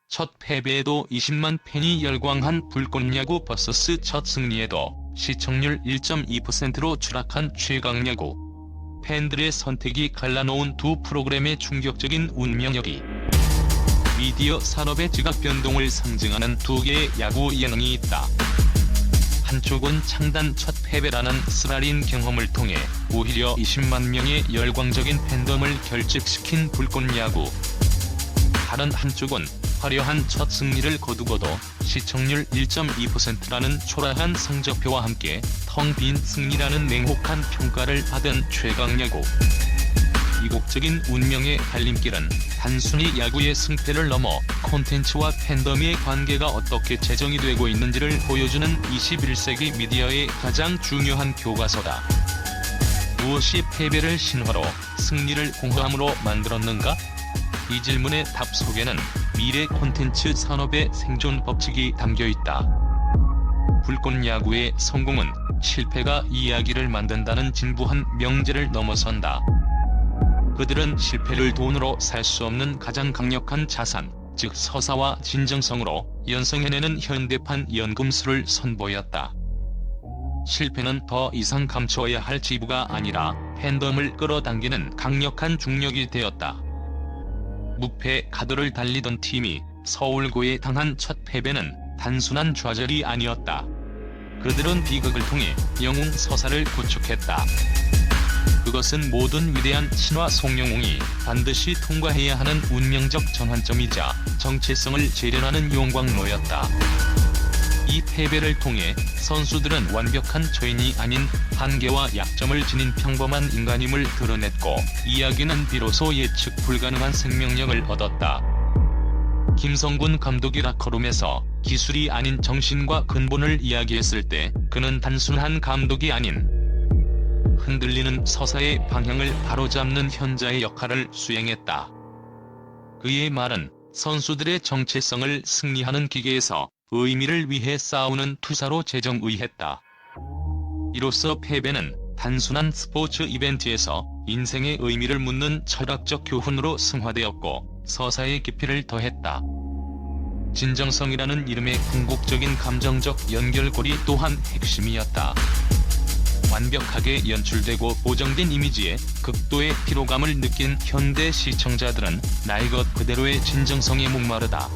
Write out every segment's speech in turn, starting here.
첫 패배에도 20만 팬이 열광한 불꽃야구 vs 첫 승리에도 시청률 1.2%로 추락한 최강야구. 팬들의 선택이 갈라놓은 두 프로그램의 충격적인 운명이기. 미디어 산업의 지각 변동을 상징하는 두 개의 야구 예능이 있다. 한쪽은 창단 첫 패배라는 쓰라린 경험을 통해 오히려 20만 명의 열광적인 팬덤을 결집시킨 불꽃야구. 다른 한쪽은 화려한 첫 승리를 거두고도 시청률 1.2%라는 초라한 성적표와 함께 텅 빈 승리라는 냉혹한 평가를 받은 최강야구. 이국적인 운명의 갈림길은 단순히 야구의 승패를 넘어 콘텐츠와 팬덤의 관계가 어떻게 재정이 되고 있는지를 보여주는 21세기 미디어의 가장 중요한 교과서다. 무엇이 패배를 신화로, 승리를 공허함으로 만들었는가? 이 질문의 답 속에는 미래 콘텐츠 산업의 생존 법칙이 담겨있다. 불꽃야구의 성공은 실패가 이야기를 만든다는 진부한 명제를 넘어선다. 그들은 실패를 돈으로 살 수 없는 가장 강력한 자산, 즉 서사와 진정성으로 연성해내는 현대판 연금술을 선보였다. 실패는 더 이상 감추어야 할 지부가 아니라 팬덤을 끌어당기는 강력한 중력이 되었다. 무패 가도를 달리던 팀이 서울고에 당한 첫 패배는 단순한 좌절이 아니었다. 그들은 비극을 통해 영웅 서사를 구축했다. 그것은 모든 위대한 신화 속영웅이 반드시 통과해야 하는 운명적 전환점이자 정체성을 재련하는 용광로였다. 이 패배를 통해 선수들은 완벽한 초인이 아닌 한계와 약점을 지닌 평범한 인간임을 드러냈고, 이야기는 비로소 예측 불가능한 생명력을 얻었다. 김성군 감독이 라커룸에서 기술이 아닌 정신과 근본을 이야기했을 때 그는 단순한 감독이 아닌 흔들리는 서사의 방향을 바로잡는 현자의 역할을 수행했다. 그의 말은 선수들의 정체성을 승리하는 기계에서 의미를 위해 싸우는 투사로 재정의했다. 이로써 패배는 단순한 스포츠 이벤트에서 인생의 의미를 묻는 철학적 교훈으로 승화되었고, 서사의 깊이를 더했다. 진정성이라는 이름의 궁극적인 감정적 연결고리 또한 핵심이었다. 완벽하게 연출되고 보정된 이미지에 극도의 피로감을 느낀 현대 시청자들은 날 것 그대로의 진정성에 목마르다.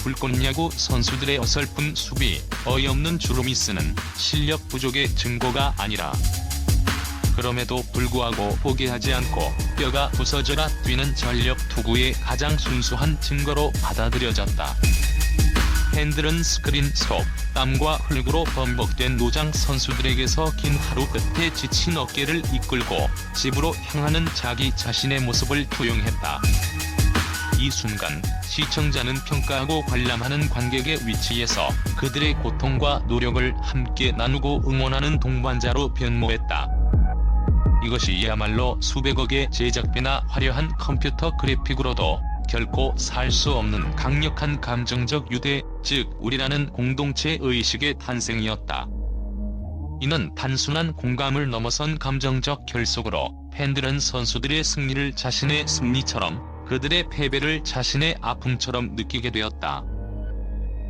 불꽃야구 선수들의 어설픈 수비, 어이없는 주루미스는 실력 부족의 증거가 아니라, 그럼에도 불구하고 포기하지 않고 뼈가 부서져라 뛰는 전력 투구의 가장 순수한 증거로 받아들여졌다. 팬들은 스크린 속 땀과 흙으로 범벅된 노장 선수들에게서 긴 하루 끝에 지친 어깨를 이끌고 집으로 향하는 자기 자신의 모습을 투영했다. 이 순간 시청자는 평가하고 관람하는 관객의 위치에서 그들의 고통과 노력을 함께 나누고 응원하는 동반자로 변모했다. 이것이야말로 수백억의 제작비나 화려한 컴퓨터 그래픽으로도 결코 살 수 없는 강력한 감정적 유대, 즉 우리라는 공동체 의식의 탄생이었다. 이는 단순한 공감을 넘어선 감정적 결속으로 팬들은 선수들의 승리를 자신의 승리처럼, 그들의 패배를 자신의 아픔처럼 느끼게 되었다.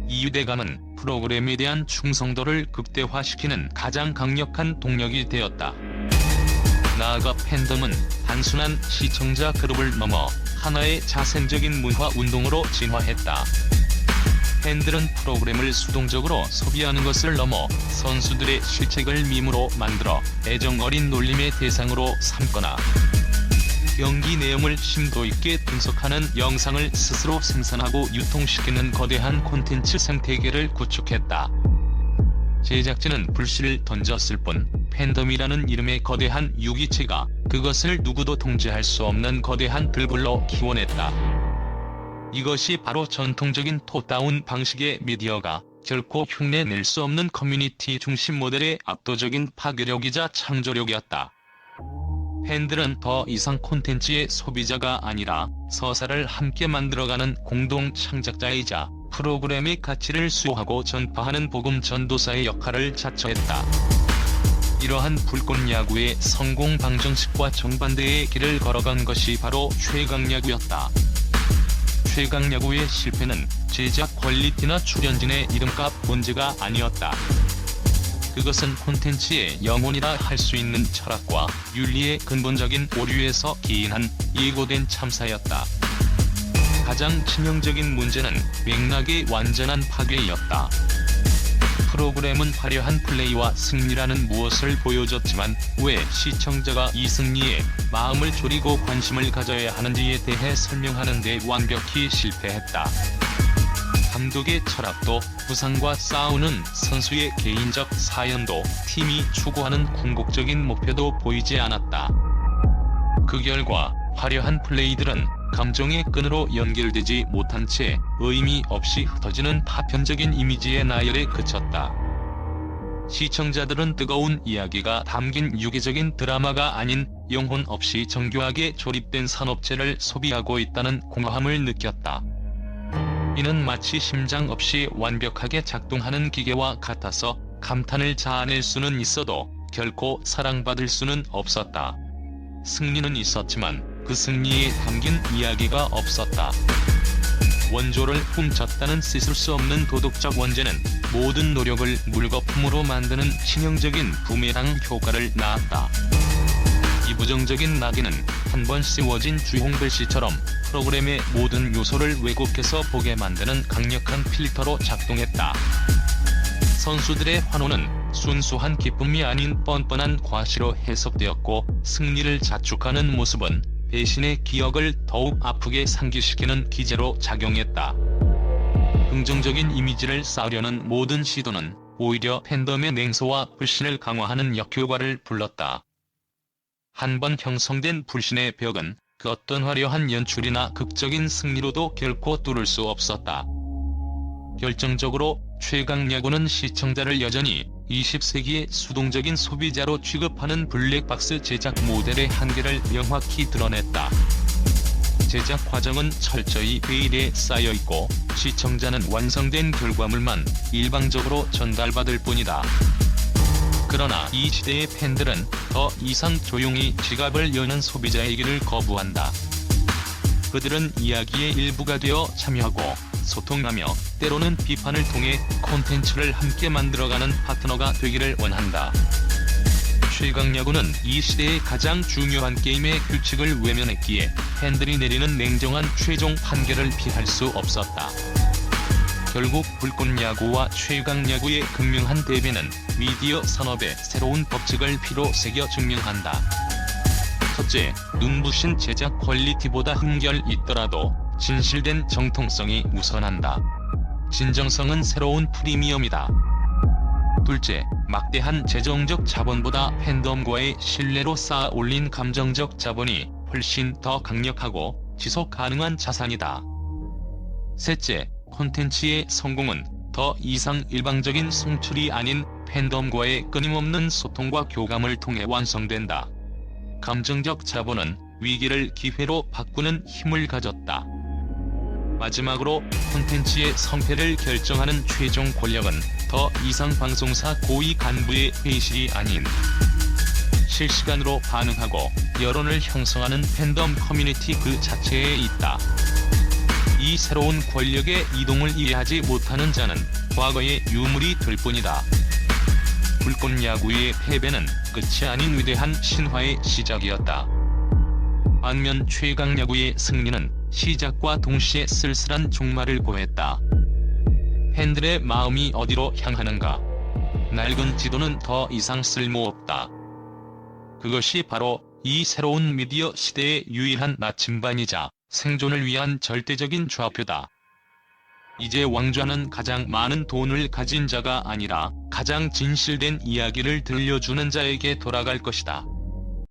이 유대감은 프로그램에 대한 충성도를 극대화시키는 가장 강력한 동력이 되었다. 나아가 팬덤은 단순한 시청자 그룹을 넘어 하나의 자생적인 문화 운동으로 진화했다. 팬들은 프로그램을 수동적으로 소비하는 것을 넘어 선수들의 실책을 밈으로 만들어 애정 어린 놀림의 대상으로 삼거나, 경기 내용을 심도 있게 분석하는 영상을 스스로 생산하고 유통시키는 거대한 콘텐츠 생태계를 구축했다. 제작진은 불씨를 던졌을 뿐 팬덤이라는 이름의 거대한 유기체가 그것을 누구도 통제할 수 없는 거대한 들불로 키워냈다. 이것이 바로 전통적인 톱다운 방식의 미디어가 결코 흉내낼 수 없는 커뮤니티 중심 모델의 압도적인 파괴력이자 창조력이었다. 팬들은 더 이상 콘텐츠의 소비자가 아니라 서사를 함께 만들어가는 공동 창작자이자 프로그램의 가치를 수호하고 전파하는 복음 전도사의 역할을 자처했다. 이러한 불꽃야구의 성공 방정식과 정반대의 길을 걸어간 것이 바로 최강야구였다. 최강야구의 실패는 제작 퀄리티나 출연진의 이름값 문제가 아니었다. 그것은 콘텐츠의 영혼이라 할 수 있는 철학과 윤리의 근본적인 오류에서 기인한 예고된 참사였다. 가장 치명적인 문제는 맥락의 완전한 파괴였다. 프로그램은 화려한 플레이와 승리라는 무엇을 보여줬지만 왜 시청자가 이 승리에 마음을 졸이고 관심을 가져야 하는지에 대해 설명하는 데 완벽히 실패했다. 감독의 철학도 부상과 싸우는 선수의 개인적 사연도 팀이 추구하는 궁극적인 목표도 보이지 않았다. 그 결과 화려한 플레이들은 감정의 끈으로 연결되지 못한 채 의미 없이 흩어지는 파편적인 이미지의 나열에 그쳤다. 시청자들은 뜨거운 이야기가 담긴 유기적인 드라마가 아닌 영혼 없이 정교하게 조립된 산업재를 소비하고 있다는 공허함을 느꼈다. 이는 마치 심장 없이 완벽하게 작동하는 기계와 같아서 감탄을 자아낼 수는 있어도 결코 사랑받을 수는 없었다. 승리는 있었지만 그 승리에 담긴 이야기가 없었다. 원조를 훔쳤다는 씻을 수 없는 도덕적 원죄는 모든 노력을 물거품으로 만드는 치명적인 부메랑 효과를 낳았다. 이 부정적인 낙인은 한 번 씌워진 주홍글씨처럼 프로그램의 모든 요소를 왜곡해서 보게 만드는 강력한 필터로 작동했다. 선수들의 환호는 순수한 기쁨이 아닌 뻔뻔한 과시로 해석되었고, 승리를 자축하는 모습은 배신의 기억을 더욱 아프게 상기시키는 기제로 작용했다. 긍정적인 이미지를 쌓으려는 모든 시도는 오히려 팬덤의 냉소와 불신을 강화하는 역효과를 불렀다. 한 번 형성된 불신의 벽은 그 어떤 화려한 연출이나 극적인 승리로도 결코 뚫을 수 없었다. 결정적으로 최강야구는 시청자를 여전히 20세기의 수동적인 소비자로 취급하는 블랙박스 제작 모델의 한계를 명확히 드러냈다. 제작 과정은 철저히 베일에 쌓여있고 시청자는 완성된 결과물만 일방적으로 전달받을 뿐이다. 그러나 이 시대의 팬들은 더 이상 조용히 지갑을 여는 소비자의 길을 거부한다. 그들은 이야기의 일부가 되어 참여하고 소통하며 때로는 비판을 통해 콘텐츠를 함께 만들어가는 파트너가 되기를 원한다. 최강야구는 이 시대의 가장 중요한 게임의 규칙을 외면했기에 팬들이 내리는 냉정한 최종 판결을 피할 수 없었다. 결국 불꽃야구와 최강야구의 극명한 대비는 미디어 산업의 새로운 법칙을 피로 새겨 증명한다. 첫째, 눈부신 제작 퀄리티보다 흥결 있더라도 진실된 정통성이 우선한다. 진정성은 새로운 프리미엄이다. 둘째, 막대한 재정적 자본보다 팬덤과의 신뢰로 쌓아 올린 감정적 자본이 훨씬 더 강력하고 지속 가능한 자산이다. 셋째, 콘텐츠의 성공은 더 이상 일방적인 송출이 아닌 팬덤과의 끊임없는 소통과 교감을 통해 완성된다. 감정적 자본은 위기를 기회로 바꾸는 힘을 가졌다. 마지막으로 콘텐츠의 성패를 결정하는 최종 권력은 더 이상 방송사 고위 간부의 회의실이 아닌 실시간으로 반응하고 여론을 형성하는 팬덤 커뮤니티 그 자체에 있다. 이 새로운 권력의 이동을 이해하지 못하는 자는 과거의 유물이 될 뿐이다. 불꽃야구의 패배는 끝이 아닌 위대한 신화의 시작이었다. 반면 최강야구의 승리는 시작과 동시에 쓸쓸한 종말을 고했다. 팬들의 마음이 어디로 향하는가? 낡은 지도는 더 이상 쓸모없다. 그것이 바로 이 새로운 미디어 시대의 유일한 나침반이자 생존을 위한 절대적인 좌표다. 이제 왕좌는 가장 많은 돈을 가진 자가 아니라 가장 진실된 이야기를 들려주는 자에게 돌아갈 것이다.